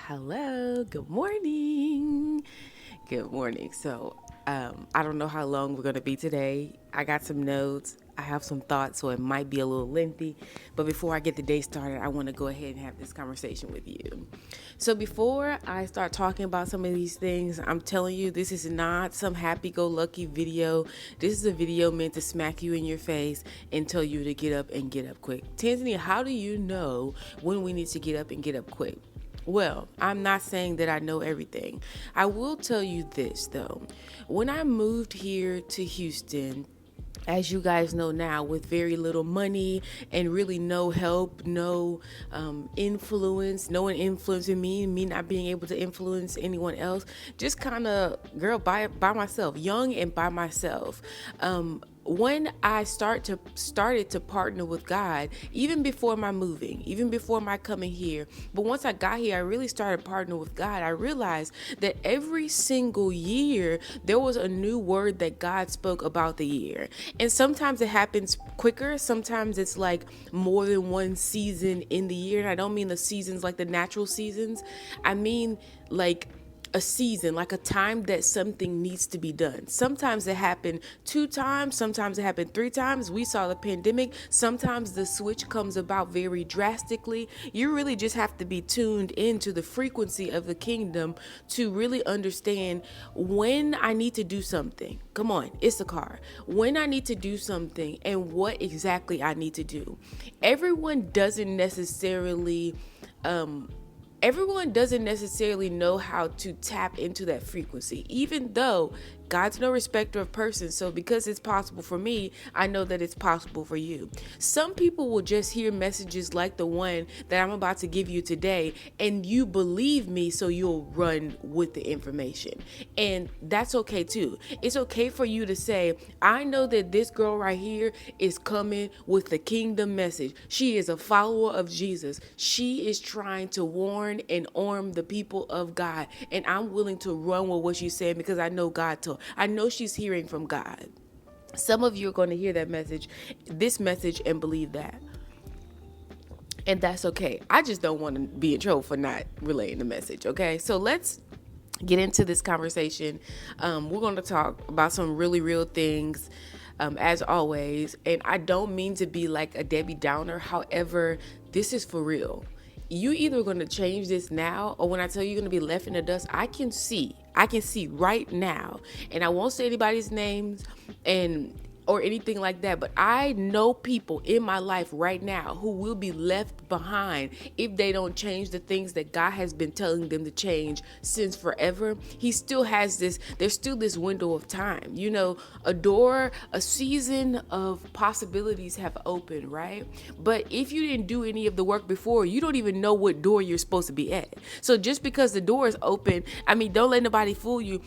Hello, good morning. Good morning. I don't know how long we're going to be today. I got some notes. I have some thoughts, so it might be a little lengthy. But before I get the day started, I want to go ahead and have this conversation with you. So, before I start talking about some of these things, I'm telling you, this is not some happy go lucky video. This is a video meant to smack you in your face and tell you to get up and get up quick. Tanzania, how do you know when we need to get up and get up quick? Well, I'm not saying that I know everything. I will tell you this though. When I moved here to Houston, as you guys know now, with very little money and really no help, no influence, no one influencing me not being able to influence anyone else, just kind of girl by myself, young and by myself. When I started to partner with God, even before my moving, even before my coming here, but once I got here, I really started partnering with God. I realized that every single year there was a new word that God spoke about the year. And sometimes it happens quicker, sometimes it's like more than one season in the year. And I don't mean the seasons like the natural seasons. I mean like a season, like a time that something needs to be done. Sometimes it happened 2 times, sometimes it happened 3 times. We saw the pandemic. Sometimes the switch comes about very drastically. You really just have to be tuned into the frequency of the kingdom to really understand when I need to do something. Come on, it's a car. When I need to do something and what exactly I need to do. Everyone doesn't necessarily know how to tap into that frequency, even though God's no respecter of persons. So because it's possible for me, I know that it's possible for you. Some people will just hear messages like the one that I'm about to give you today, and you believe me, so you'll run with the information. And that's okay too. It's okay for you to say, I know that this girl right here is coming with the kingdom message. She is a follower of Jesus. She is trying to warn and arm the people of God. And I'm willing to run with what she's saying because I know God told. I know she's hearing from God. Some of you are going to hear this message, and believe that. And that's okay. I just don't want to be in trouble for not relaying the message, okay? So let's get into this conversation. We're going to talk about some really real things, as always. And I don't mean to be like a Debbie Downer. However, this is for real. You either going to change this now, or when I tell you you're going to be left in the dust, I can see right now, and I won't say anybody's names or anything like that, but I know people in my life right now who will be left behind if they don't change the things that God has been telling them to change since forever. He still has there's still this window of time. You know, a season of possibilities have opened, right? But if you didn't do any of the work before, you don't even know what door you're supposed to be at. So just because the door is open, don't let nobody fool you.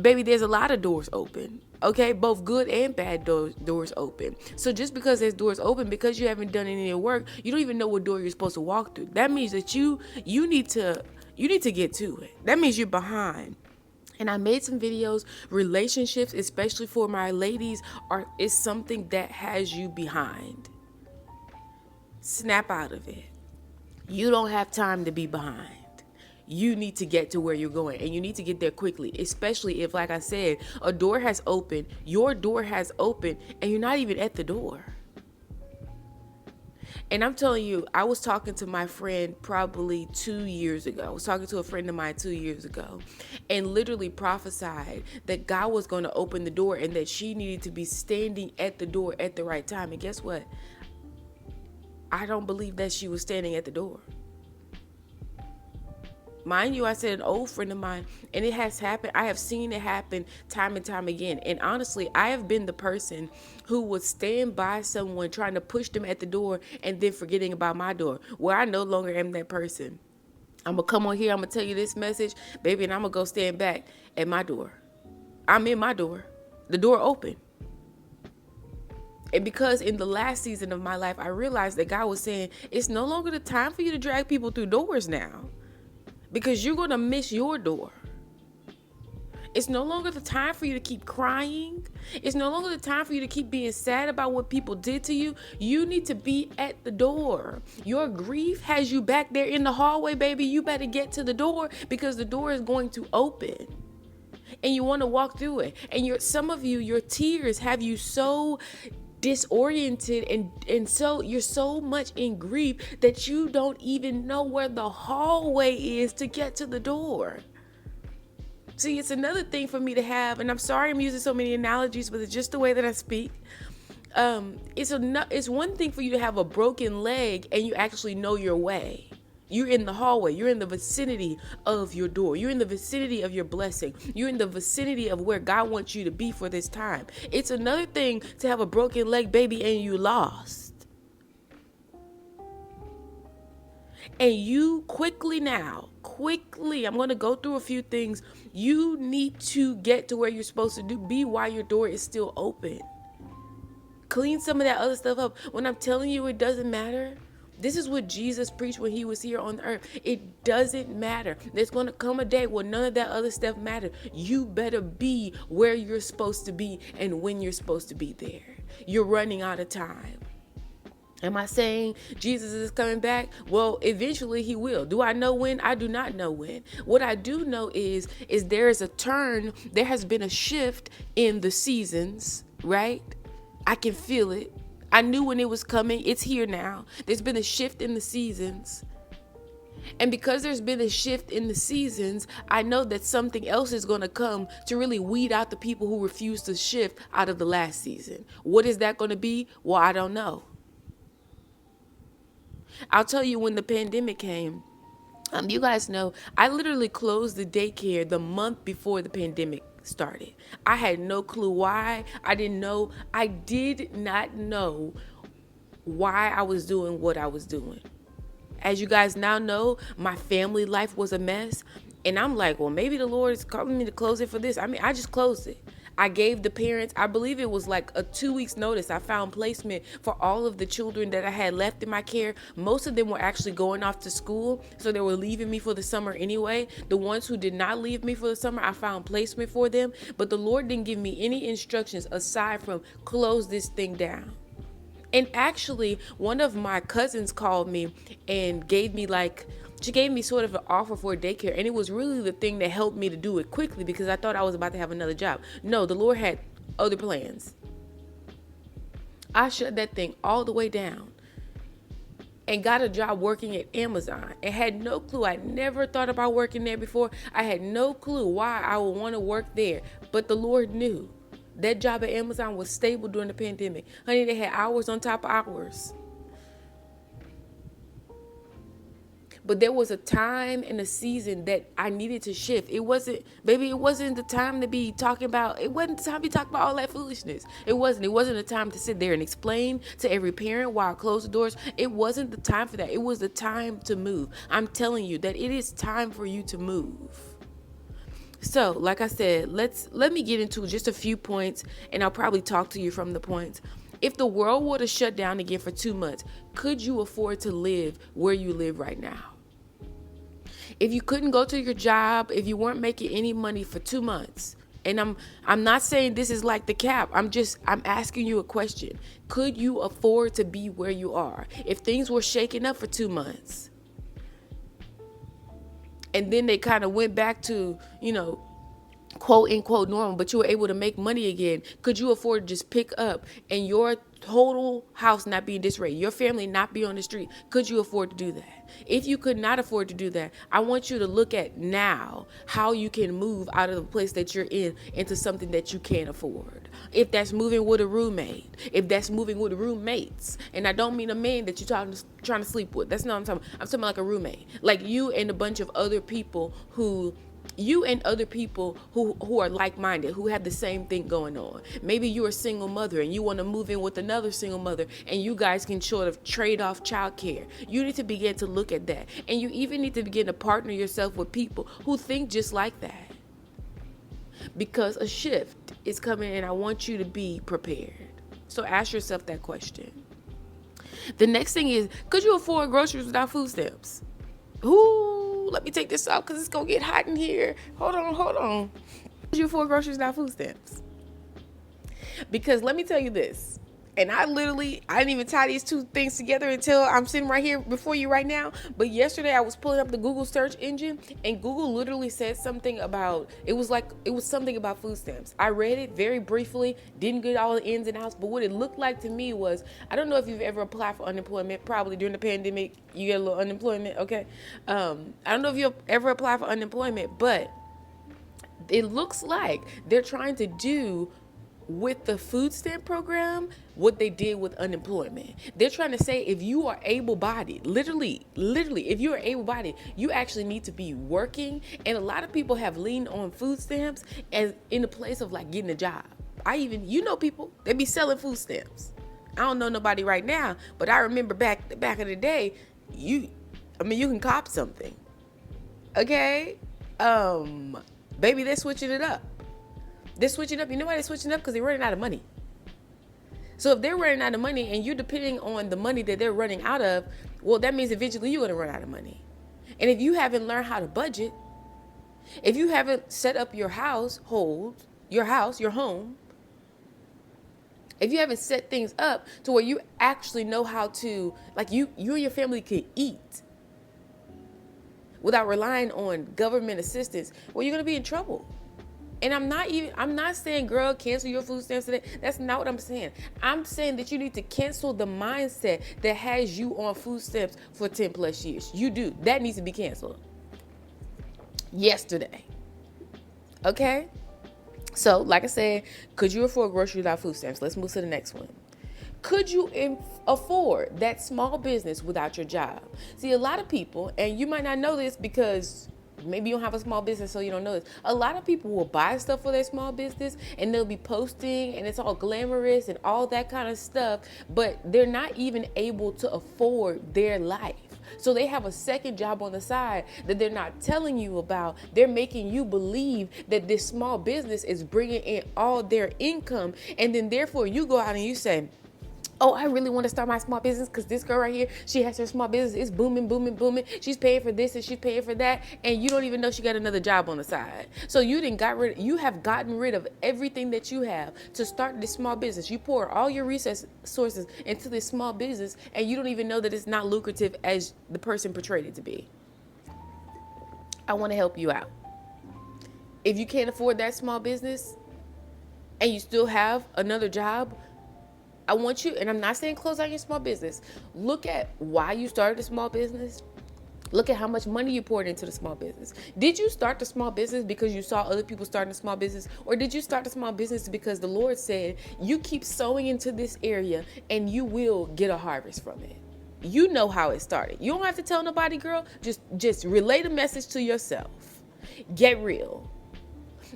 Baby, there's a lot of doors open. Okay, both good and bad doors open. So just because there's doors open, because you haven't done any of the work, you don't even know what door you're supposed to walk through. That means that you need to get to it. That means you're behind. And I made some videos. Relationships, especially for my ladies, is something that has you behind. Snap out of it. You don't have time to be behind. You need to get to where you're going, and you need to get there quickly, especially if, like I said, a door has opened, your door has opened, and you're not even at the door. And I'm telling you, I was talking to my friend probably 2 years ago. I was talking to a friend of mine 2 years ago, and literally prophesied that God was going to open the door and that she needed to be standing at the door at the right time. And guess what? I don't believe that she was standing at the door. Mind you, I said an old friend of mine, and it has happened. I have seen it happen time and time again. And honestly, I have been the person who would stand by someone trying to push them at the door and then forgetting about my door, where I no longer am that person. I'm going to come on here, I'm going to tell you this message, baby, and I'm going to go stand back at my door. I'm in my door. The door open. And because in the last season of my life, I realized that God was saying, it's no longer the time for you to drag people through doors now. Because you're going to miss your door. It's no longer the time for you to keep crying. It's no longer the time for you to keep being sad about what people did to you. You need to be at the door. Your grief has you back there in the hallway, baby. You better get to the door because the door is going to open. And you want to walk through it. And some of you, your tears have you so disoriented and so you're so much in grief that you don't even know where the hallway is to get to the door. See, it's another thing for me to have, and I'm sorry I'm using so many analogies, but it's just the way that I speak. It's one thing for you to have a broken leg and you actually know your way. You're in the hallway. You're in the vicinity of your door. You're in the vicinity of your blessing. You're in the vicinity of where God wants you to be for this time. It's another thing to have a broken leg, baby, and you lost. And you quickly, I'm going to go through a few things. You need to get to where you're supposed to be while your door is still open. Clean some of that other stuff up. When I'm telling you it doesn't matter, this is what Jesus preached when he was here on the earth. It doesn't matter. There's going to come a day where none of that other stuff matters. You better be where you're supposed to be and when you're supposed to be there. You're running out of time. Am I saying Jesus is coming back? Well, eventually he will. Do I know when? I do not know when. What I do know is there is a turn. There has been a shift in the seasons, right? I can feel it. I knew when it was coming. It's here now. There's been a shift in the seasons. And because there's been a shift in the seasons, I know that something else is going to come to really weed out the people who refuse to shift out of the last season. What is that going to be? Well, I don't know. I'll tell you, when the pandemic came, you guys know, I literally closed the daycare the month before the pandemic started. I had no clue why. I did not know why I was doing what I was doing. As you guys now know, my family life was a mess. And I'm like, well, maybe the Lord is calling me to close it for this. I mean, I just closed it. I gave the parents, I believe it was like a 2 weeks notice. I found placement for all of the children that I had left in my care. Most of them were actually going off to school, so they were leaving me for the summer anyway. The ones who did not leave me for the summer, I found placement for them. But the Lord didn't give me any instructions aside from close this thing down. And actually, one of my cousins called me and she gave me sort of an offer for a daycare. And it was really the thing that helped me to do it quickly because I thought I was about to have another job. No, the Lord had other plans. I shut that thing all the way down and got a job working at Amazon and had no clue. I never thought about working there before. I had no clue why I would want to work there. But the Lord knew. That job at Amazon was stable during the pandemic. Honey, they had hours on top of hours. But there was a time and a season that I needed to shift. It wasn't the time to be talking about, it wasn't the time to be talking about all that foolishness. It wasn't the time to sit there and explain to every parent while I closed the doors. It wasn't the time for that. It was the time to move. I'm telling you that it is time for you to move. So, like I said, let me get into just a few points, and I'll probably talk to you from the points. If the world were to shut down again for 2 months, could you afford to live where you live right now? If you couldn't go to your job, if you weren't making any money for 2 months, and I'm not saying this is like the cap. I'm asking you a question. Could you afford to be where you are? If things were shaking up for 2 months, and then they kind of went back to, quote unquote normal, but you were able to make money again, could you afford to just pick up and your total house not be in disarray, your family not be on the street? Could you afford to do that? If you could not afford to do that, I want you to look at now how you can move out of the place that you're in into something that you can't afford. If that's moving with a roommate, if that's moving with roommates, and I don't mean a man that you're trying to sleep with. That's not what I'm talking about. I'm talking about like a roommate, like you and a bunch of other people who are like-minded, who have the same thing going on. Maybe you're a single mother and you want to move in with another single mother and you guys can sort of trade off childcare. You need to begin to look at that. And you even need to begin to partner yourself with people who think just like that. Because a shift is coming and I want you to be prepared. So ask yourself that question. The next thing is, could you afford groceries without food stamps? Ooh, let me take this off because it's going to get hot in here. Hold on. You afford groceries, not food stamps. Because let me tell you this, and I didn't even tie these two things together until I'm sitting right here before you right now. But yesterday I was pulling up the Google search engine, and Google literally said something about, it was something about food stamps. I read it very briefly, didn't get all the ins and outs, but what it looked like to me was, I don't know if you've ever applied for unemployment. Probably during the pandemic you get a little unemployment, okay? I don't know if you ever applied for unemployment, but it looks like they're trying to do with the food stamp program what they did with unemployment. They're trying to say, if you are able-bodied, literally, if you are able-bodied, you actually need to be working. And a lot of people have leaned on food stamps as in the place of like getting a job. People, they be selling food stamps. I don't know nobody right now, but I remember back in the day, you can cop something. Okay? Baby, they're switching it up. They're switching up. You know why they're switching up? Because they're running out of money. So if they're running out of money and you're depending on the money that they're running out of, well, that means eventually you're going to run out of money. And if you haven't learned how to budget, if you haven't set up your home, if you haven't set things up to where you actually know how to, like you and your family can eat without relying on government assistance, well, you're going to be in trouble. And I'm not saying, girl, cancel your food stamps today. That's not what I'm saying. I'm saying that you need to cancel the mindset that has you on food stamps for 10 plus years. You do. That needs to be canceled. Yesterday. Okay? So, like I said, could you afford groceries without food stamps? Let's move to the next one. Could you afford that small business without your job? See, a lot of people, and you might not know this because maybe you don't have a small business, so you don't know this. A lot of people will buy stuff for their small business and they'll be posting and it's all glamorous and all that kind of stuff, but they're not even able to afford their life. So they have a second job on the side that they're not telling you about. They're making you believe that this small business is bringing in all their income. And then therefore you go out and you say, oh, I really want to start my small business because this girl right here, she has her small business. It's booming, booming, booming. She's paying for this and she's paying for that. And you don't even know she got another job on the side. So you have gotten rid of everything that you have to start this small business. You pour all your resources into this small business and you don't even know that it's not lucrative as the person portrayed it to be. I want to help you out. If you can't afford that small business and you still have another job, I want you, and I'm not saying close out your small business. Look at why you started a small business. Look at how much money you poured into the small business. Did you start the small business because you saw other people starting a small business? Or did you start the small business because the Lord said, you keep sowing into this area and you will get a harvest from it? You know how it started. You don't have to tell nobody, girl. Just relay the message to yourself. Get real.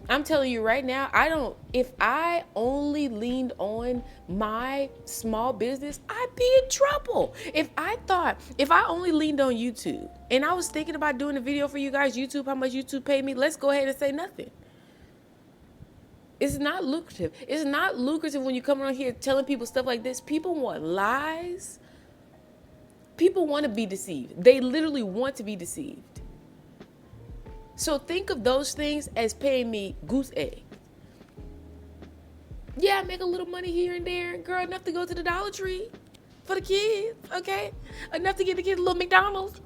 I'm telling you right now, if I only leaned on my small business, I'd be in trouble. If I only leaned on YouTube and I was thinking about doing a video for you guys, YouTube, how much YouTube paid me, let's go ahead and say nothing. It's not lucrative. It's not lucrative when you come around here telling people stuff like this. People want lies. People want to be deceived. They literally want to be deceived. So think of those things as paying me goose egg. Yeah, I make a little money here and there. Girl, enough to go to the Dollar Tree for the kids, okay? Enough to get the kids a little McDonald's,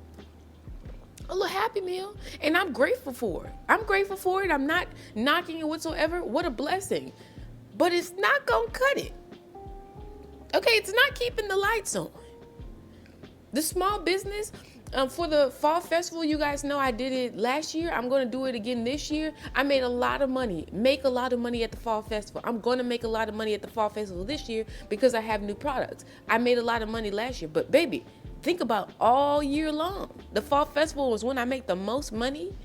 a little Happy Meal. And I'm grateful for it. I'm not knocking it whatsoever. What a blessing. But it's not going to cut it. Okay, it's not keeping the lights on. The small business, for the fall festival, you guys know I did it last year. I'm going to do it again this year. I made a lot of money, make a lot of money at the fall festival. I'm going to make a lot of money at the fall festival this year because I have new products. I made a lot of money last year, but baby, think about all year long. The fall festival was when I make the most money,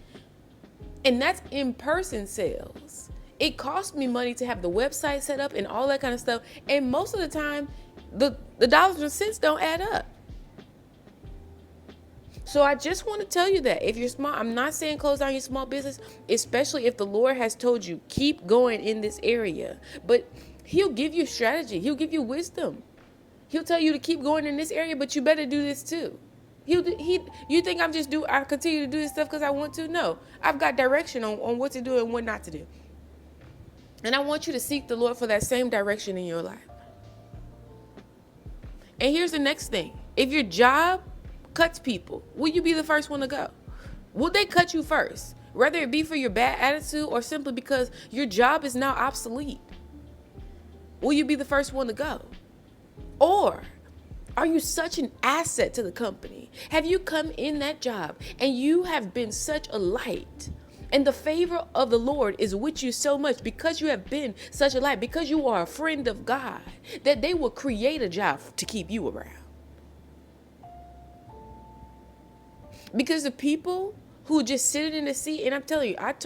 and that's in-person sales. It cost me money to have the website set up and all that kind of stuff, and most of the time, the dollars and cents don't add up. So I just want to tell you that if you're small, I'm not saying close down your small business, especially if the Lord has told you keep going in this area. But he'll give you strategy. He'll give you wisdom. He'll tell you to keep going in this area, but you better do this too. You think I continue to do this stuff because I want to? No, I've got direction on what to do and what not to do. And I want you to seek the Lord for that same direction in your life. And here's the next thing. If your job cuts people, will you be the first one to go? Will they cut you first? Whether it be for your bad attitude or simply because your job is now obsolete. Will you be the first one to go? Or are you such an asset to the company? Have you come in that job and you have been such a light? And the favor of the Lord is with you so much because you have been such a light, because you are a friend of God, that they will create a job to keep you around. Because the people who just sit in the seat, and I'm telling you, I'm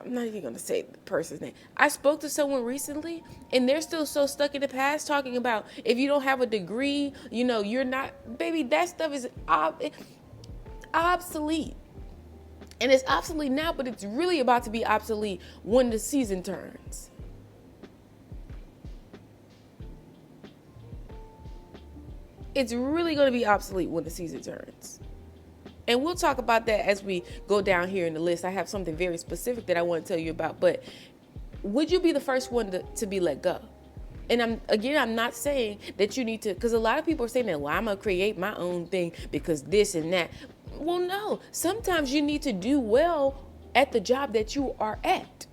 not even going to say the person's name. I spoke to someone recently, and they're still so stuck in the past talking about if you don't have a degree, you're not, baby, that stuff is obsolete. And it's obsolete now, but it's really about to be obsolete when the season turns. It's really going to be obsolete when the season turns. And we'll talk about that as we go down here in the list. I have something very specific that I want to tell you about. But would you be the first one to be let go? And I'm not saying that you need to, because a lot of people are saying that, well, I'm going to create my own thing because this and that. Well, no, sometimes you need to do well at the job that you are at.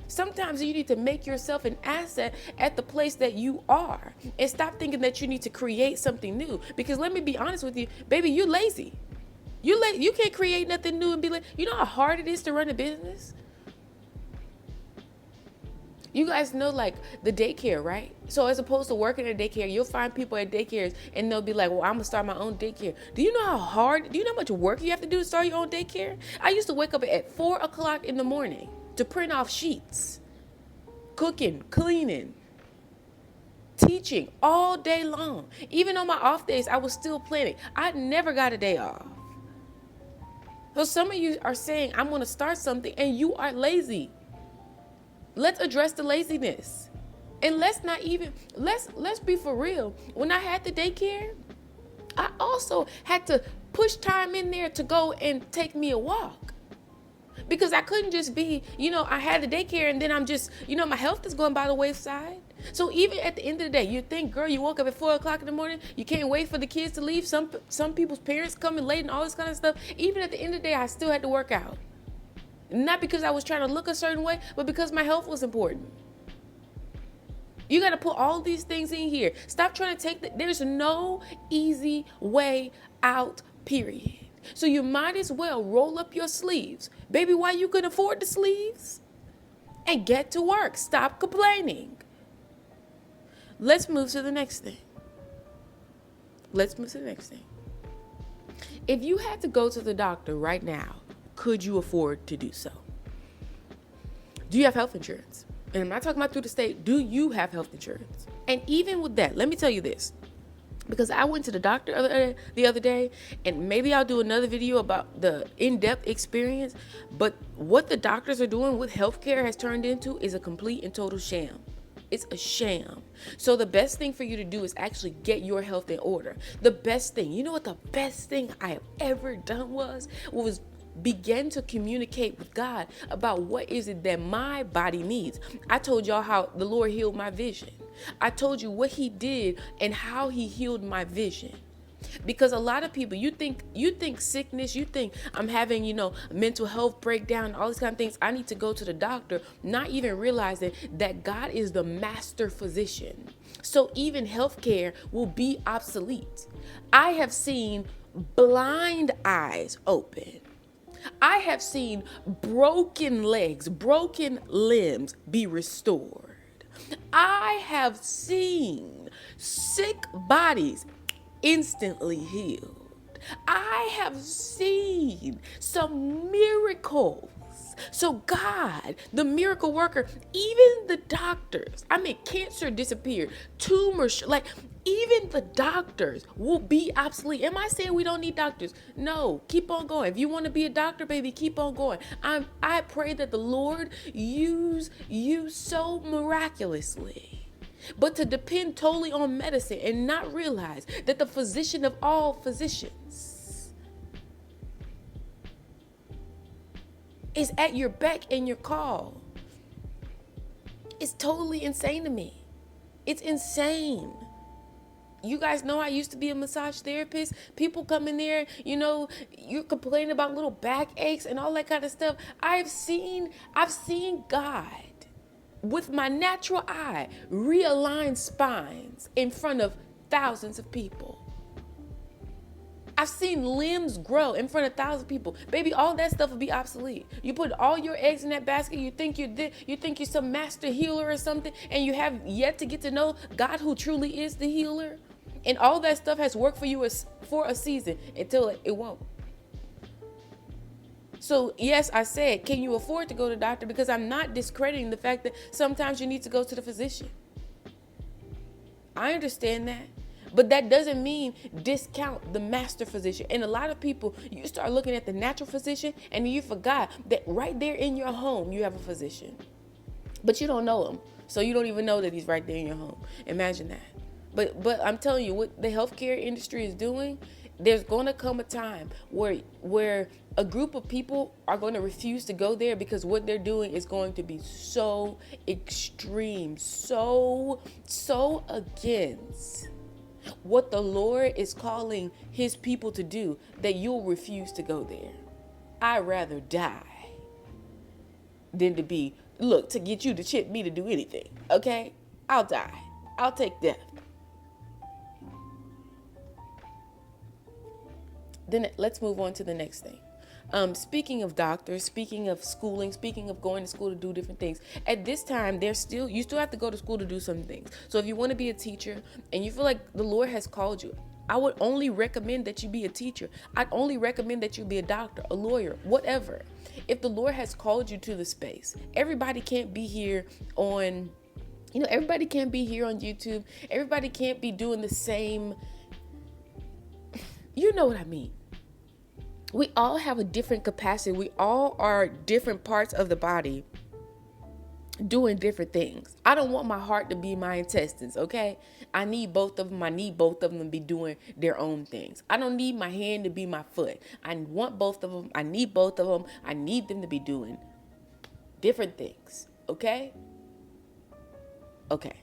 Sometimes you need to make yourself an asset at the place that you are and stop thinking that you need to create something new. Because let me be honest with you, baby, you're lazy. You can't create nothing new and be like, you know how hard it is to run a business? You guys know, like, the daycare, right? So as opposed to working at daycare, you'll find people at daycares and they'll be like, well, I'm going to start my own daycare. Do you know how much work you have to do to start your own daycare? I used to wake up at 4 o'clock in the morning to print off sheets, cooking, cleaning, teaching all day long. Even on my off days, I was still planning. I never got a day off. So some of you are saying, I'm going to start something, and you are lazy. Let's address the laziness. And let's be for real. When I had the daycare, I also had to push time in there to go and take me a walk. Because I couldn't just be, I had the daycare and then I'm just, my health is going by the wayside. So even at the end of the day, you think, girl, you woke up at 4 o'clock in the morning, you can't wait for the kids to leave. Some people's parents coming late and all this kind of stuff. Even at the end of the day, I still had to work out. Not because I was trying to look a certain way, but because my health was important. You got to put all these things in here. Stop trying to there's no easy way out, period. So you might as well roll up your sleeves. Baby, why you can afford the sleeves? And get to work. Stop complaining. Let's move to the next thing. If you had to go to the doctor right now, could you afford to do so? Do you have health insurance? And I'm not talking about through the state. Do you have health insurance? And even with that, let me tell you this. Because I went to the doctor the other day, and maybe I'll do another video about the in-depth experience. But what the doctors are doing with healthcare has turned into is a complete and total sham. It's a sham. So the best thing for you to do is actually get your health in order. The best thing, you know what the best thing I have ever done was begin to communicate with God about what is it that my body needs. I told y'all how the Lord healed my vision. I told you what he did and how he healed my vision. Because a lot of people, you think sickness, you think I'm having, mental health breakdown, all these kind of things. I need to go to the doctor, not even realizing that God is the master physician. So even healthcare will be obsolete. I have seen blind eyes open. I have seen broken legs, broken limbs be restored. I have seen sick bodies instantly healed. I have seen some miracles. So God, the miracle worker, even the doctors, cancer disappeared, tumors, even the doctors will be obsolete. Am I saying we don't need doctors? No, keep on going. If you want to be a doctor, baby, keep on going. I pray that the Lord use you so miraculously. But to depend totally on medicine and not realize that the physician of all physicians is at your beck and your call. It's totally insane to me. It's insane. You guys know I used to be a massage therapist. People come in there, you're complaining about little back aches and all that kind of stuff. I've seen God with my natural eye realign spines in front of thousands of people. I've seen limbs grow in front of thousands of people. Baby, all that stuff will be obsolete. You put all your eggs in that basket. You think you're some master healer or something, and you have yet to get to know God, who truly is the healer. And all that stuff has worked for you for a season until it won't. So yes, I said, can you afford to go to the doctor? Because I'm not discrediting the fact that sometimes you need to go to the physician. I understand that. But that doesn't mean discount the master physician. And a lot of people, you start looking at the natural physician and you forgot that right there in your home, you have a physician. But you don't know him. So you don't even know that he's right there in your home. Imagine that. But I'm telling you, what the healthcare industry is doing, there's going to come a time where a group of people are going to refuse to go there because what they're doing is going to be so extreme, so against what the Lord is calling his people to do, that you'll refuse to go there. I'd rather die than to get you to chip me to do anything. Okay? I'll die. I'll take death. Then let's move on to the next thing. Speaking of doctors, speaking of schooling, speaking of going to school to do different things, at this time, you still have to go to school to do some things. So if you want to be a teacher and you feel like the Lord has called you, I would only recommend that you be a teacher. I'd only recommend that you be a doctor, a lawyer, whatever. If the Lord has called you to the space, everybody can't be here on, everybody can't be here on YouTube. Everybody can't be doing the same. You know what I mean? We all have a different capacity. We all are different parts of the body doing different things. I don't want my heart to be my intestines, okay? I need both of them. I need both of them to be doing their own things. I don't need my hand to be my foot. I want both of them. I need both of them. I need them to be doing different things, okay? Okay.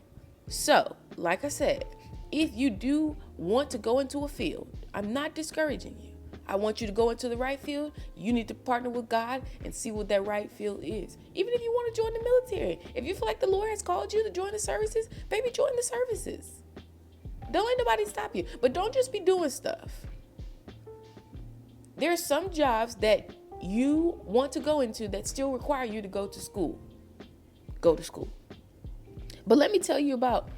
So, like I said, if you do want to go into a field, I'm not discouraging you. I want you to go into the right field. You need to partner with God and see what that right field is. Even if you want to join the military, if you feel like the Lord has called you to join the services, baby, join the services. Don't let nobody stop you. But don't just be doing stuff. There are some jobs that you want to go into that still require you to go to school. Go to school. But let me tell you about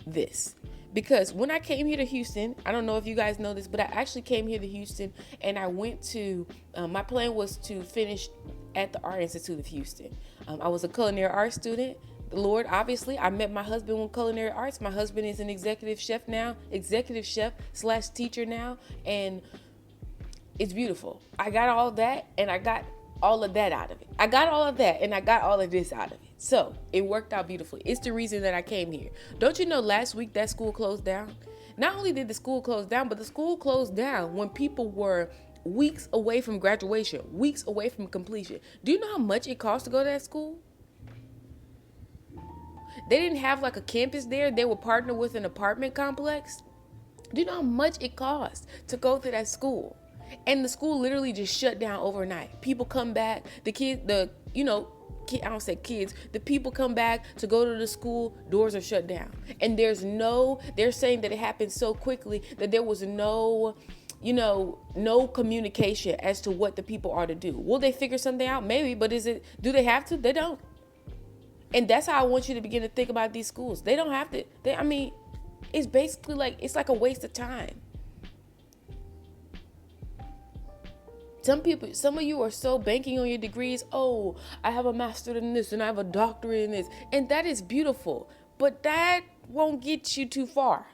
this. Because when I came here to Houston, I don't know if you guys know this, but I actually came here to Houston and I went to, my plan was to finish at the Art Institute of Houston. I was a culinary arts student. The Lord, obviously, I met my husband with culinary arts. My husband is an executive chef / teacher now. And it's beautiful. I got all that and I got all of that out of it. I got all of that and I got all of this out of it. So it worked out beautifully. It's the reason that I came here. Don't you know last week that school closed down? Not only did the school close down, but the school closed down when people were weeks away from graduation, weeks away from completion. Do you know how much it cost to go to that school? They didn't have like a campus there. They were partnered with an apartment complex. Do you know how much it cost to go to that school? And the school literally just shut down overnight. People come back. I don't say kids, the people come back to go to the school, doors are shut down. And they're saying that it happened so quickly that there was no communication as to what the people are to do. Will they figure something out? Maybe, but do they have to? They don't. And that's how I want you to begin to think about these schools. They don't have to, it's basically it's like a waste of time. Some of you are so banking on your degrees. Oh, I have a master in this and I have a doctorate in this. And that is beautiful. But that won't get you too far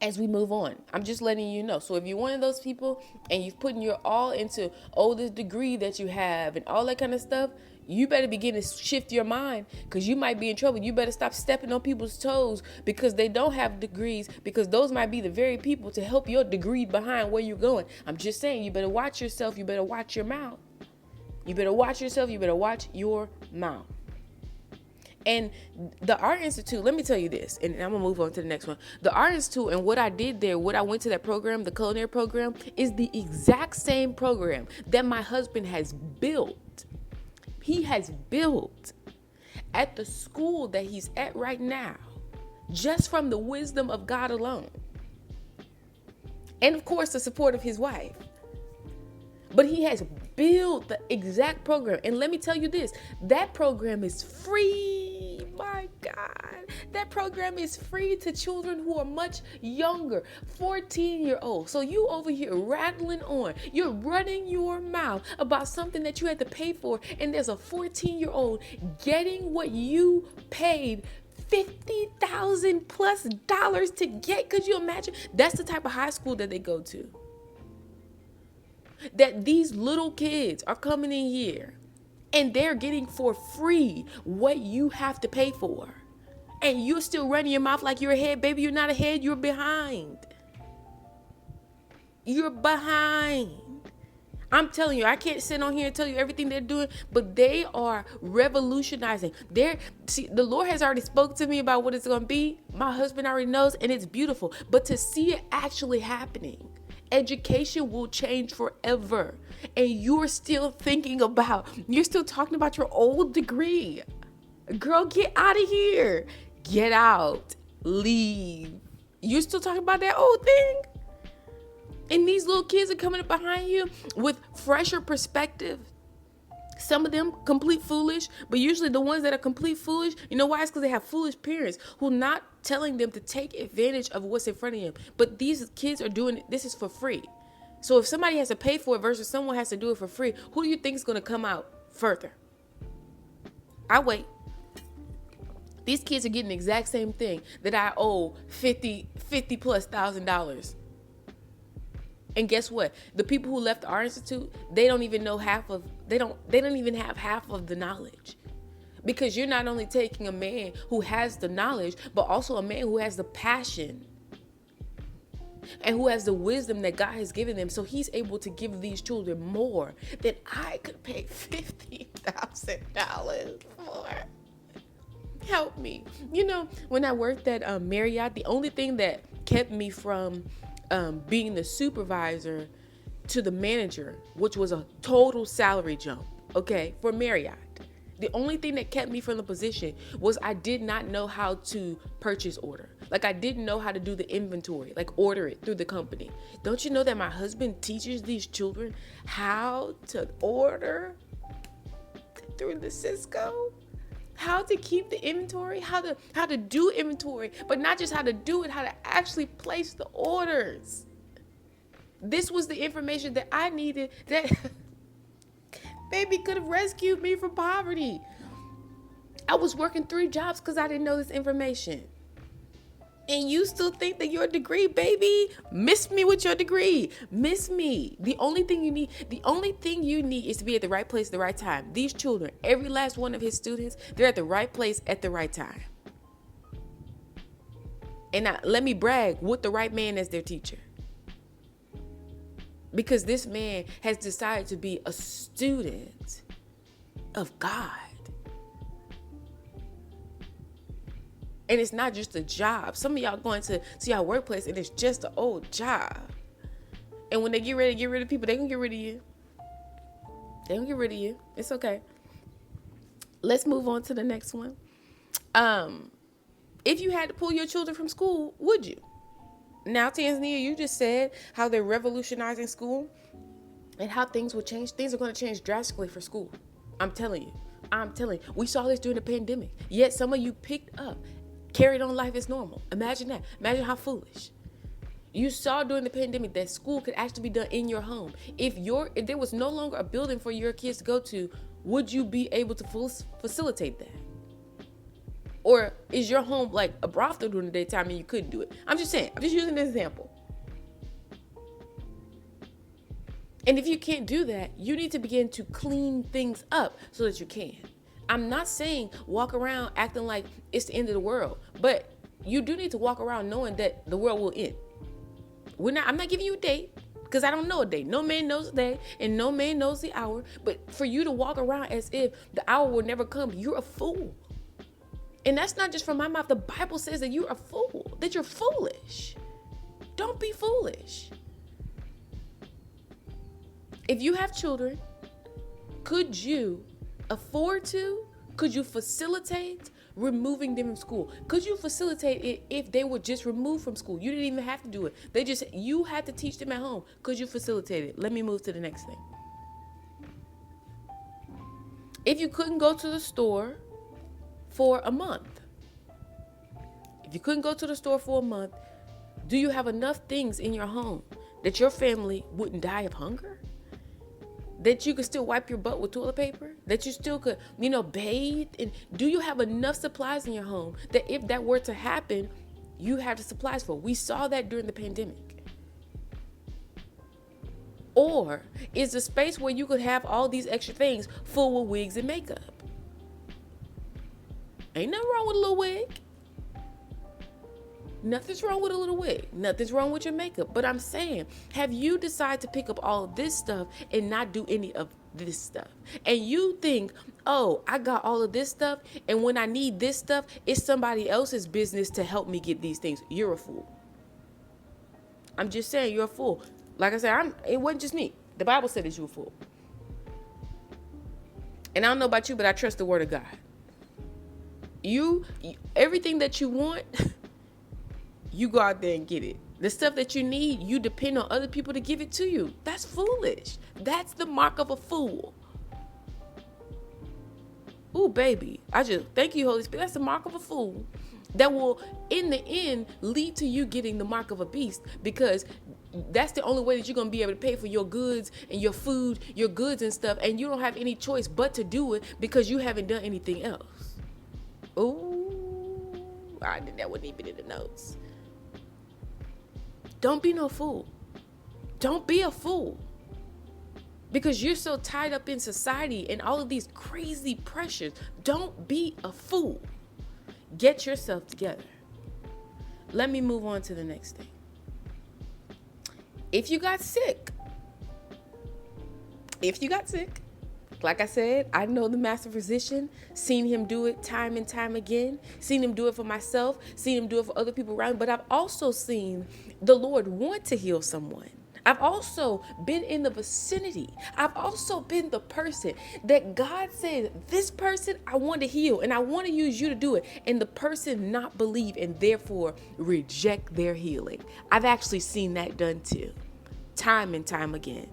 as we move on. I'm just letting you know. So if you're one of those people and you've put your all into, this degree that you have and all that kind of stuff, you better begin to shift your mind because you might be in trouble. You better stop stepping on people's toes because they don't have degrees, because those might be the very people to help your degree behind where you're going. I'm just saying, you better watch yourself. You better watch your mouth. You better watch yourself. You better watch your mouth. And the Art Institute, let me tell you this, and I'm gonna move on to the next one. The Art Institute and what I did there, what I went to that program, the culinary program, is the exact same program that my husband has built. He has built at the school that he's at right now, just from the wisdom of God alone. And of course, the support of his wife. But he has built the exact program. And let me tell you this, that program is free. My God, that program is free to children who are much younger, 14-year-olds. So you over here rattling on, you're running your mouth about something that you had to pay for. And there's a 14-year-old getting what you paid $50,000 plus to get. Could you imagine? That's the type of high school that they go to. That these little kids are coming in here and they're getting for free what you have to pay for. And you're still running your mouth like you're ahead. Baby, you're not ahead, you're behind. You're behind. I'm telling you, I can't sit on here and tell you everything they're doing, but they are revolutionizing. See, the Lord has already spoke to me about what it's going to be. My husband already knows, and it's beautiful. But to see it actually happening, education will change forever. And you're still you're still talking about your old degree. Girl, get out of here. Get out. Leave. You're still talking about that old thing? And these little kids are coming up behind you with fresher perspective. Some of them complete foolish, but usually the ones that are complete foolish, you know why? It's because they have foolish parents who are not telling them to take advantage of what's in front of them. But these kids are doing it. This is for free. So if somebody has to pay for it versus someone has to do it for free, who do you think is going to come out further? I wait. These kids are getting the exact same thing that I owe $50 plus $1,000. And guess what? The people who left the Art Institute, they don't even know they don't even have half of the knowledge. Because you're not only taking a man who has the knowledge, but also a man who has the passion and who has the wisdom that God has given them. So he's able to give these children more than I could pay $50,000 for. Help me. You know, when I worked at Marriott, the only thing that kept me from being the supervisor to the manager, which was a total salary jump, okay, for Marriott. The only thing that kept me from the position was I did not know how to purchase order. Like I didn't know how to do the inventory, like order it through the company. Don't you know that my husband teaches these children how to order through the Cisco? How to keep the inventory, how to do inventory, but not just how to do it, how to actually place the orders. This was the information that I needed that baby could have rescued me from poverty. I was working 3 jobs because I didn't know this information. And you still think that your degree, baby, miss me with your degree. Miss me. The only thing you need is to be at the right place at the right time. These children, every last one of his students, they're at the right place at the right time. And now, let me brag with the right man as their teacher. Because this man has decided to be a student of God. And it's not just a job. Some of y'all going to your workplace and it's just an old job. And when they get ready to get rid of people, they can get rid of you. They can get rid of you. It's okay. Let's move on to the next one. If you had to pull your children from school, would you? Now, Tanzania, you just said how they're revolutionizing school and how things will change. Things are going to change drastically for school. I'm telling you. We saw this during the pandemic. Yet some of you picked up, carried on life as normal. Imagine that. Imagine how foolish. You saw during the pandemic that school could actually be done in your home. If there was no longer a building for your kids to go to, would you be able to facilitate that? Or is your home like a brothel during the daytime and you couldn't do it? I'm just saying. I'm just using an example. And if you can't do that, you need to begin to clean things up so that you can. I'm not saying walk around acting like it's the end of the world, but you do need to walk around knowing that the world will end. I'm not giving you a date because I don't know a date. No man knows the day and no man knows the hour. But for you to walk around as if the hour will never come, you're a fool. And that's not just from my mouth. The Bible says that you're a fool, that you're foolish. Don't be foolish. If you have children, could you afford to? Could you facilitate removing them from school? Could you facilitate it if they were just removed from school? You didn't even have to do it. You had to teach them at home. Could you facilitate it? Let me move to the next thing. If you couldn't go to the store for a month, do you have enough things in your home that your family wouldn't die of hunger? That you could still wipe your butt with toilet paper? That you still could, bathe? And do you have enough supplies in your home that if that were to happen, you have the supplies for? We saw that during the pandemic. Or is the space where you could have all these extra things full with wigs and makeup? Ain't nothing wrong with a little wig. Nothing's wrong with a little wig. Nothing's wrong with your makeup. But I'm saying, have you decided to pick up all of this stuff and not do any of this stuff? And you think, oh, I got all of this stuff, and when I need this stuff, it's somebody else's business to help me get these things. You're a fool. I'm just saying, you're a fool. Like I said, it wasn't just me. The Bible said that you're a fool. And I don't know about you, but I trust the word of God. Everything that you want, you go out there and get it. The stuff that you need, you depend on other people to give it to you. That's foolish. That's the mark of a fool. Ooh, baby. Thank you, Holy Spirit. That's the mark of a fool. That will, in the end, lead to you getting the mark of a beast, because that's the only way that you're going to be able to pay for your goods and your food, your goods and stuff, and you don't have any choice but to do it because you haven't done anything else. Ooh, that wasn't even in the notes. Don't be no fool. Don't be a fool. Because you're so tied up in society and all of these crazy pressures. Don't be a fool. Get yourself together. Let me move on to the next thing. If you got sick, like I said, I know the master physician, seen him do it time and time again, seen him do it for myself, seen him do it for other people around, but I've also seen the Lord want to heal someone. I've also been in the vicinity. I've also been the person that God said, this person I want to heal and I want to use you to do it. And the person not believe and therefore reject their healing. I've actually seen that done too, time and time again.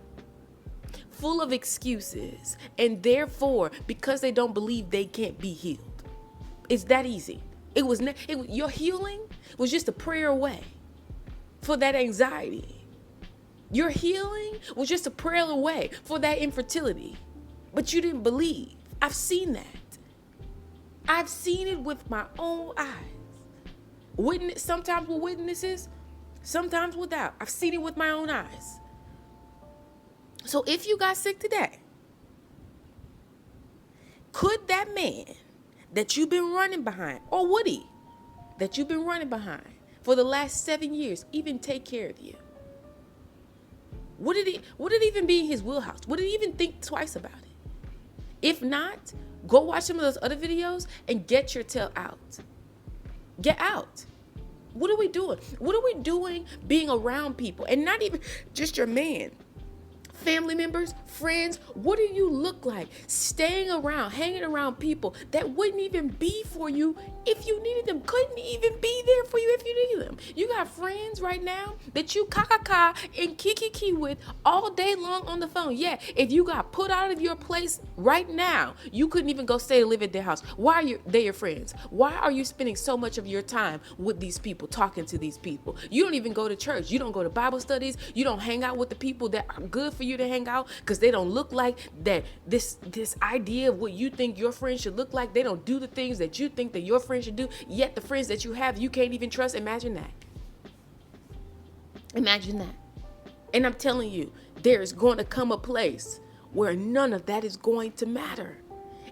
Full of excuses, and therefore, because they don't believe, they can't be healed. It's that easy. Your healing was just a prayer away for that anxiety. Your healing was just a prayer away for that infertility, but you didn't believe. I've seen that. I've seen it with my own eyes. Sometimes with witnesses, sometimes without. I've seen it with my own eyes. So if you got sick today, could that man that you've been running behind, or Woody that you've been running behind for the last 7 years, even take care of you? Would it even be in his wheelhouse? Would it even think twice about it? If not, go watch some of those other videos and get your tail out. Get out. What are we doing? What are we doing being around people? And not even just your man. Family members, friends, what do you look like staying around, hanging around people that wouldn't even be for you if you needed them, couldn't even be there for you if you needed them? You got friends right now that you ka and kiki with all day long on the phone. Yeah, if you got put out of your place right now, you couldn't even go stay and live at their house. Why are they your friends? Why are you spending so much of your time with these people, talking to these people? You don't even go to church. You don't go to Bible studies. You don't hang out with the people that are good for you to hang out because they don't look like that. This idea of what you think your friends should look like, they don't do the things that you think that your friends should do, yet the friends that you have you can't even trust. Imagine that. And I'm telling you, there's going to come a place where none of that is going to matter.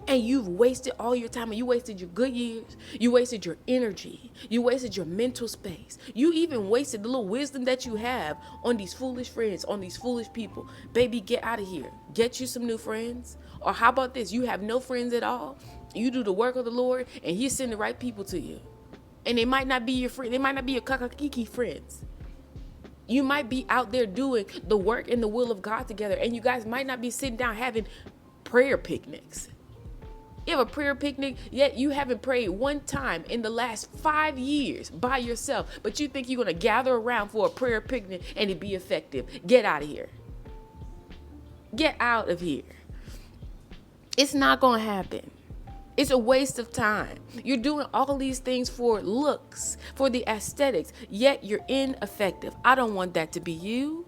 And you've wasted all your time, and you wasted your good years. You wasted your energy. You wasted your mental space. You even wasted the little wisdom that you have on these foolish friends, on these foolish people. Baby, get out of here. Get you some new friends. Or how about this? You have no friends at all. You do the work of the Lord, and He'll send the right people to you. And they might not be your friend. They might not be your kakakiki friends. You might be out there doing the work and the will of God together, and you guys might not be sitting down having prayer picnics. You have a prayer picnic, yet you haven't prayed one time in the last 5 years by yourself, but you think you're going to gather around for a prayer picnic and it be effective. Get out of here. Get out of here. It's not going to happen. It's a waste of time. You're doing all these things for looks, for the aesthetics, yet you're ineffective. I don't want that to be you.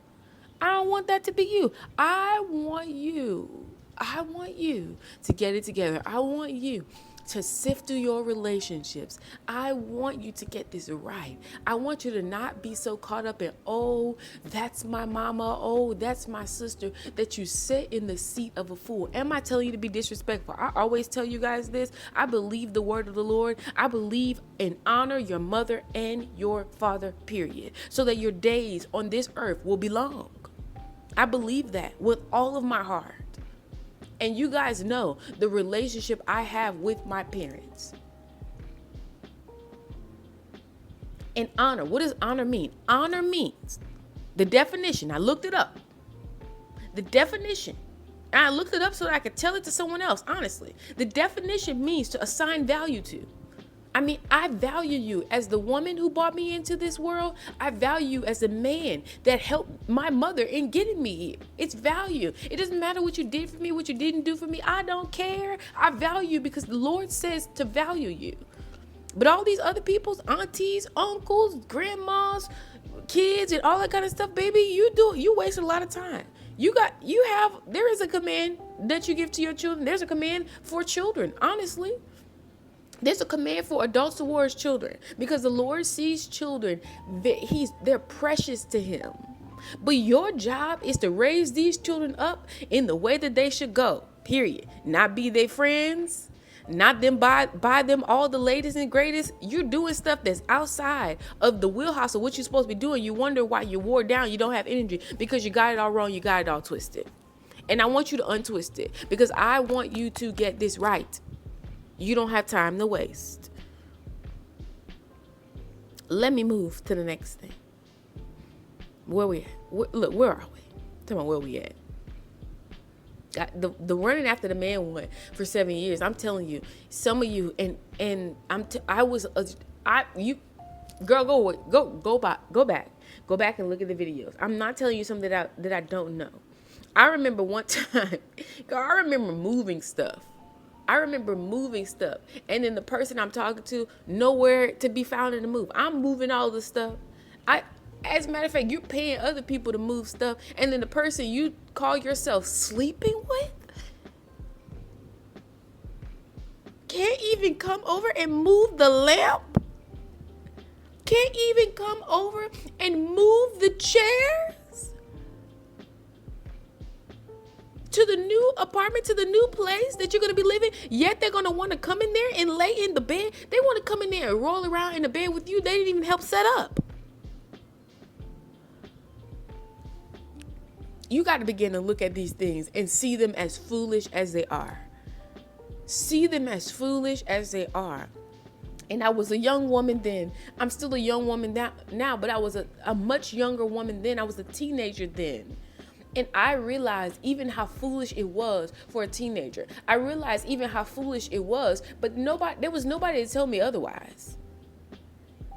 I don't want that to be you. I want you to get it together. I want you to sift through your relationships. I want you to get this right. I want you to not be so caught up in, oh, that's my mama, oh, that's my sister, that you sit in the seat of a fool. Am I telling you to be disrespectful? I always tell you guys this. I believe the word of the Lord. I believe and honor your mother and your father, period, so that your days on this earth will be long. I believe that with all of my heart. And you guys know the relationship I have with my parents. And honor, what does honor mean? Honor means, the definition, I looked it up. The definition, and I looked it up so that I could tell it to someone else, honestly. The definition means to assign value to. I mean, I value you as the woman who brought me into this world. I value you as a man that helped my mother in getting me here. It's value. It doesn't matter what you did for me, what you didn't do for me. I don't care. I value you because the Lord says to value you. But all these other people's aunties, uncles, grandmas, kids, and all that kind of stuff, baby, you waste a lot of time. There is a command that you give to your children. There's a command for children, honestly. There's a command for adults towards children because the Lord sees children, they're precious to Him. But your job is to raise these children up in the way that they should go, period. Not be their friends, not them buy them all the latest and greatest. You're doing stuff that's outside of the wheelhouse of what you're supposed to be doing. You wonder why you're wore down, you don't have energy, because you got it all wrong, you got it all twisted. And I want you to untwist it because I want you to get this right. You don't have time to waste. Let me move to the next thing. Where we at? Where are we? Tell me where we at. The running after the man one for 7 years. I'm telling you, some of you, and go back and look at the videos. I'm not telling you something that I don't know. I remember one time, I remember moving stuff. And then the person I'm talking to, nowhere to be found in the move. I'm moving all the stuff. As a matter of fact, you're paying other people to move stuff. And then the person you call yourself sleeping with can't even come over and move the lamp. Can't even come over and move the chairs. To the new apartment, to the new place that you're going to be living, yet they're going to want to come in there and lay in the bed. They want to come in there and roll around in the bed with you. They didn't even help set up. You got to begin to look at these things and see them as foolish as they are. See them as foolish as they are. And I was a young woman then. I'm still a young woman now, but I was a much younger woman then. I was a teenager then. And I realized even how foolish it was for a teenager. I realized even how foolish it was, but there was nobody to tell me otherwise.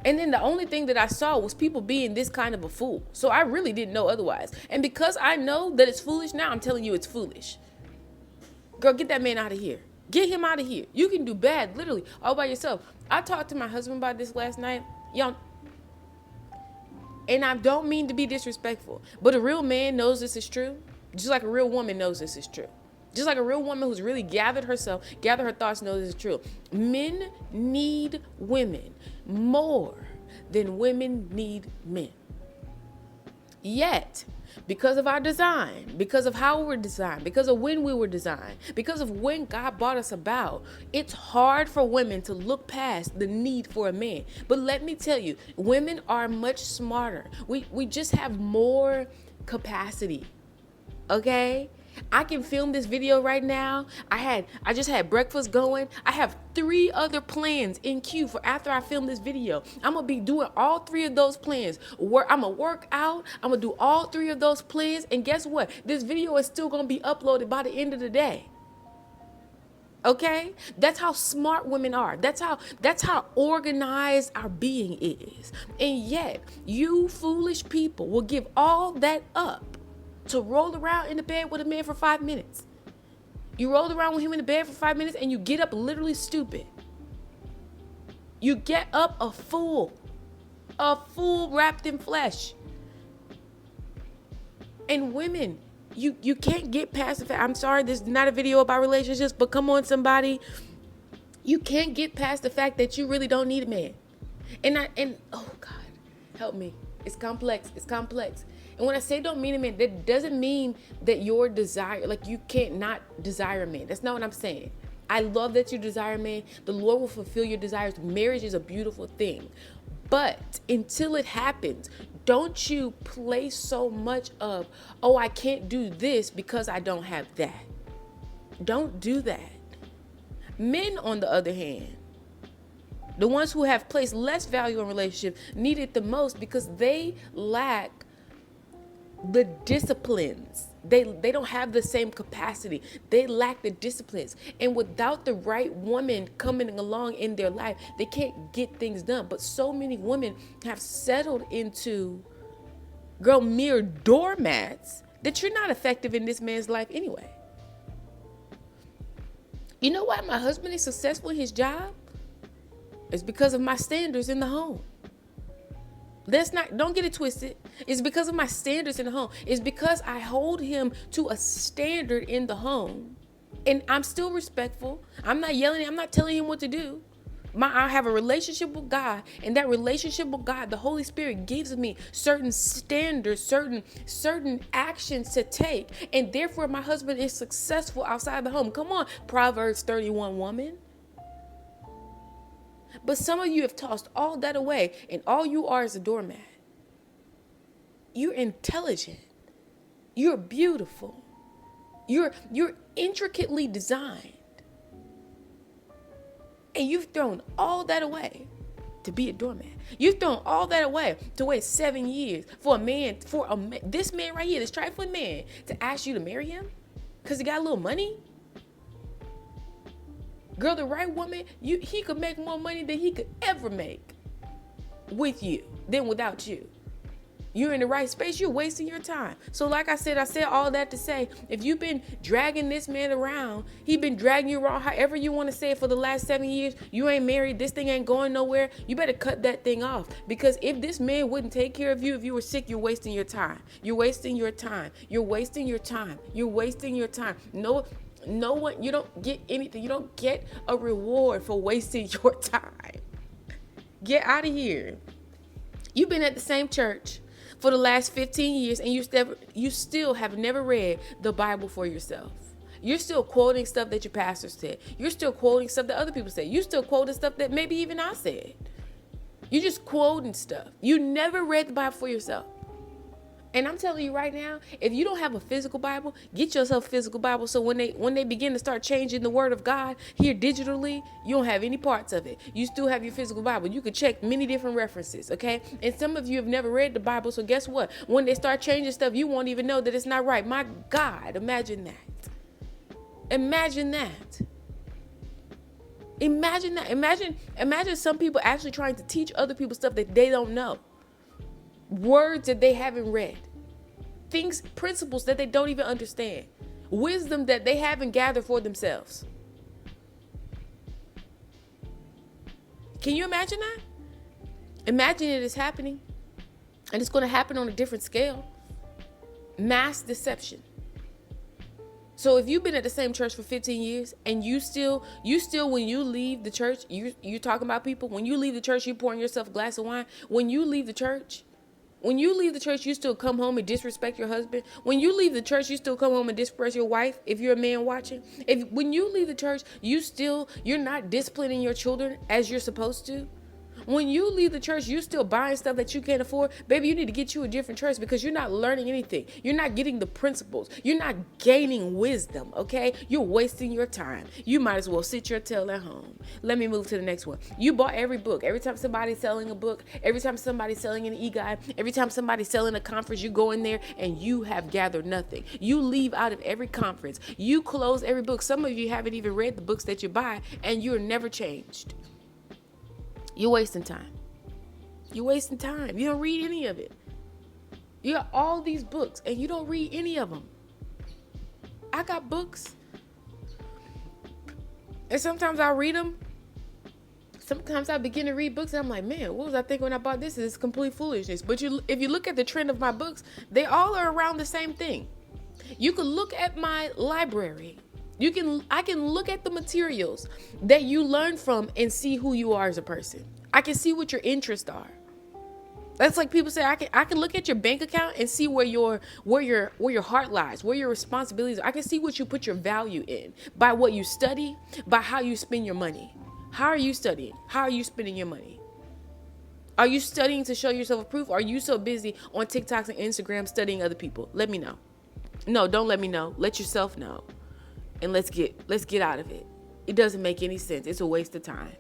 And then the only thing that I saw was people being this kind of a fool. So I really didn't know otherwise. And because I know that it's foolish now, I'm telling you it's foolish. Girl, get that man out of here. Get him out of here. You can do bad, literally, all by yourself. I talked to my husband about this last night. Y'all, and I don't mean to be disrespectful, but a real man knows this is true, just like a real woman knows this is true. Just like a real woman who's really gathered her thoughts knows this is true. Men need women more than women need men. Yet, because of our design, because of how we're designed, because of when we were designed, because of when God brought us about, it's hard for women to look past the need for a man. But let me tell you, women are much smarter. We just have more capacity, okay? I can film this video right now. I just had breakfast going. I have 3 other plans in queue for after I film this video. I'm gonna be doing all 3 of those plans. I'm gonna work out. I'm gonna do all 3 of those plans. And guess what? This video is still gonna be uploaded by the end of the day. Okay? That's how smart women are. That's how organized our being is. And yet, you foolish people will give all that up to roll around in the bed with a man for 5 minutes. You roll around with him in the bed for 5 minutes and you get up literally stupid. You get up a fool wrapped in flesh. And women, you can't get past the fact, I'm sorry, this is not a video about relationships, but come on, somebody. You can't get past the fact that you really don't need a man. And oh God, help me. It's complex. And when I say don't mean a man, that doesn't mean that your desire, like you can't not desire a man. That's not what I'm saying. I love that you desire a man. The Lord will fulfill your desires. Marriage is a beautiful thing. But until it happens, don't you place so much of, oh, I can't do this because I don't have that. Don't do that. Men, on the other hand, the ones who have placed less value on relationships, need it the most because they lack the disciplines. They don't have the same capacity. They lack the disciplines. And without the right woman coming along in their life, they can't get things done. But so many women have settled into, girl, mere doormats that you're not effective in this man's life anyway. You know why my husband is successful in his job? It's because of my standards in the home. Don't get it twisted. It's because of my standards in the home. It's because I hold him to a standard in the home. And I'm still respectful. I'm not yelling. I'm not telling him what to do. I have a relationship with God, and that relationship with God, the Holy Spirit gives me certain standards, certain actions to take. And therefore, my husband is successful outside the home. Come on, Proverbs 31 woman. But some of you have tossed all that away, and all you are is a doormat. You're intelligent. You're beautiful. You're intricately designed. And you've thrown all that away to be a doormat. You've thrown all that away to wait 7 years for this man right here, this trifling man, to ask you to marry him because he got a little money. Girl, the right woman, he could make more money than he could ever make with you than without you. You're in the right space, you're wasting your time. So like I said all that to say, if you've been dragging this man around, he been dragging you around, however you want to say it, for the last 7 years, you ain't married, this thing ain't going nowhere, you better cut that thing off. Because if this man wouldn't take care of you, if you were sick, you're wasting your time. You're wasting your time. You're wasting your time. You're wasting your time. No one, you don't get anything. You don't get a reward for wasting your time. Get out of here. You've been at the same church for the last 15 years and you still have never read the Bible for yourself. You're still quoting stuff that your pastor said. You're still quoting stuff that other people said. You're still quoting stuff that maybe even I said. You're just quoting stuff. You never read the Bible for yourself. And I'm telling you right now, if you don't have a physical Bible, get yourself a physical Bible. So when they begin to start changing the word of God here digitally, you don't have any parts of it. You still have your physical Bible. You could check many different references, okay? And some of you have never read the Bible. So guess what? When they start changing stuff, you won't even know that it's not right. My God, imagine that. Imagine that. Imagine that. Imagine some people actually trying to teach other people stuff that they don't know. Words that they haven't read, principles that they don't even understand, wisdom that they haven't gathered for themselves. Can you imagine that? Imagine it is happening, and it's going to happen on a different scale. Mass deception. So if you've been at the same church for 15 years and you still when you leave the church, you're talking about people, when you leave the church, you pouring yourself a glass of wine. When you leave the church, you still come home and disrespect your husband. When you leave the church, you still come home and disrespect your wife, if you're a man watching. When you leave the church, you're not disciplining your children as you're supposed to. When you leave the church, you still buying stuff that you can't afford. Baby, you need to get you a different church because you're not learning anything. You're not getting the principles. You're not gaining wisdom, okay? You're wasting your time. You might as well sit your tail at home. Let me move to the next one. You bought every book. Every time somebody's selling a book, every time somebody's selling an e-guide, every time somebody's selling a conference, you go in there and you have gathered nothing. You leave out of every conference. You close every book. Some of you haven't even read the books that you buy, and you're never changed. You're wasting time. You're wasting time. You don't read any of it. You got all these books and you don't read any of them. I got books, and sometimes I read them. Sometimes I begin to read books and I'm like, man, what was I thinking when I bought this? This is complete foolishness. But if you look at the trend of my books, they all are around the same thing. You can look at my library. I can look at the materials that you learn from and see who you are as a person. I can see what your interests are. That's like people say, I can look at your bank account and see where your heart lies, where your responsibilities are. I can see what you put your value in by what you study, by how you spend your money. How are you studying? How are you spending your money? Are you studying to show yourself a proof? Or are you so busy on TikToks and Instagram studying other people? Let me know. No, don't let me know. Let yourself know. And let's get out of it. It doesn't make any sense. It's a waste of time.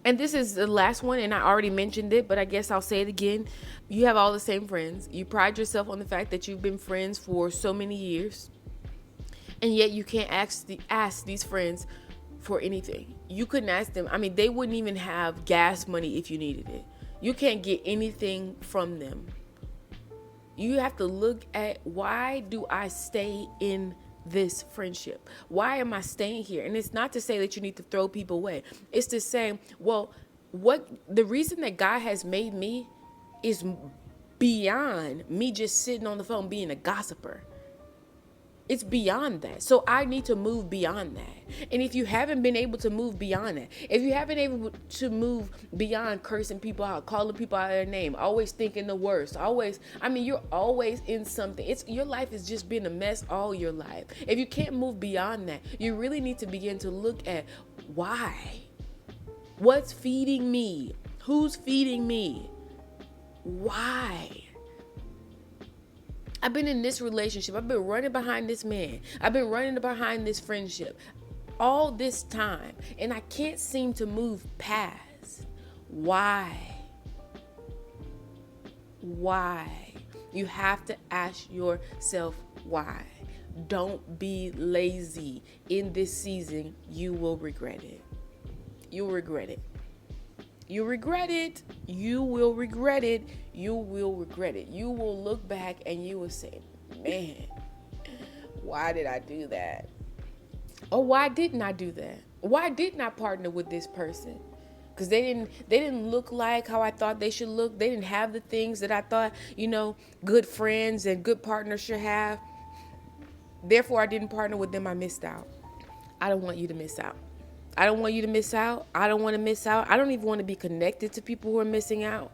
And this is the last one, and I already mentioned it, but I guess I'll say it again. You have all the same friends. You pride yourself on the fact that you've been friends for so many years. And yet you can't ask these friends for anything. You couldn't ask them. I mean, they wouldn't even have gas money if you needed it. You can't get anything from them. You have to look at, why do I stay in this friendship? Why am I staying here? And it's not to say that you need to throw people away. It's to say, well, the reason that God has made me is beyond me just sitting on the phone being a gossiper. It's beyond that. So I need to move beyond that. And if you haven't been able to move beyond that, if you haven't been able to move beyond cursing people out, calling people out of their name, always thinking the worst, you're always in something. Your life has just been a mess all your life. If you can't move beyond that, you really need to begin to look at why. What's feeding me? Who's feeding me? Why? I've been in this relationship. I've been running behind this man. I've been running behind this friendship all this time, and I can't seem to move past. Why? Why? You have to ask yourself why. Don't be lazy. In this season, you will regret it. You'll regret it. You regret it. You will regret it. You will regret it. You will look back and you will say, man, why did I do that? Or why didn't I do that? Why didn't I partner with this person? Because they didn't look like how I thought they should look. They didn't have the things that I thought, good friends and good partners should have. Therefore, I didn't partner with them. I missed out. I don't want you to miss out. I don't want you to miss out. I don't want to miss out. I don't even want to be connected to people who are missing out.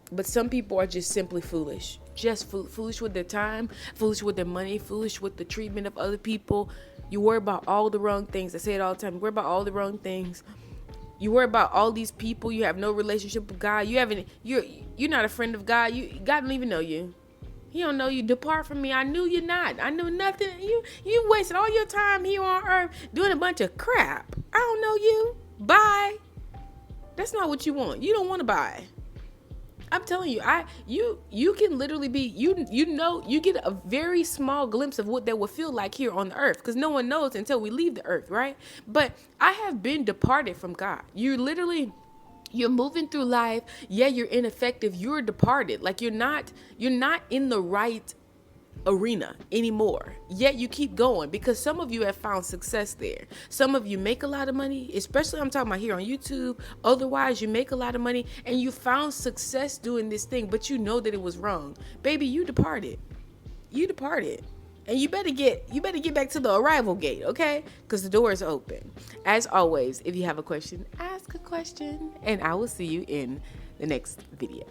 But some people are just simply foolish. Just foolish with their time, foolish with their money, foolish with the treatment of other people. You worry about all the wrong things. I say it all the time. You worry about all the wrong things. You worry about all these people. You have no relationship with God. You're not a friend of God. God don't even know you. He don't know you. Depart from me. I knew you not. I knew nothing. You wasted all your time here on earth doing a bunch of crap. I don't know you. Bye. That's not what you want. You don't want to buy. I'm telling you, you can literally be, you get a very small glimpse of what that will feel like here on the earth, because no one knows until we leave the earth, right? But I have been departed from God. You're moving through life. Yeah, you're ineffective. You're departed. Like you're not in the right arena anymore. Yet you keep going because some of you have found success there. Some of you make a lot of money, especially I'm talking about here on YouTube. Otherwise, you make a lot of money and you found success doing this thing, but you know that it was wrong. Baby, you departed. You departed. And you better get back to the arrival gate, okay? Because the door is open. As always, if you have a question, ask a question, and I will see you in the next video.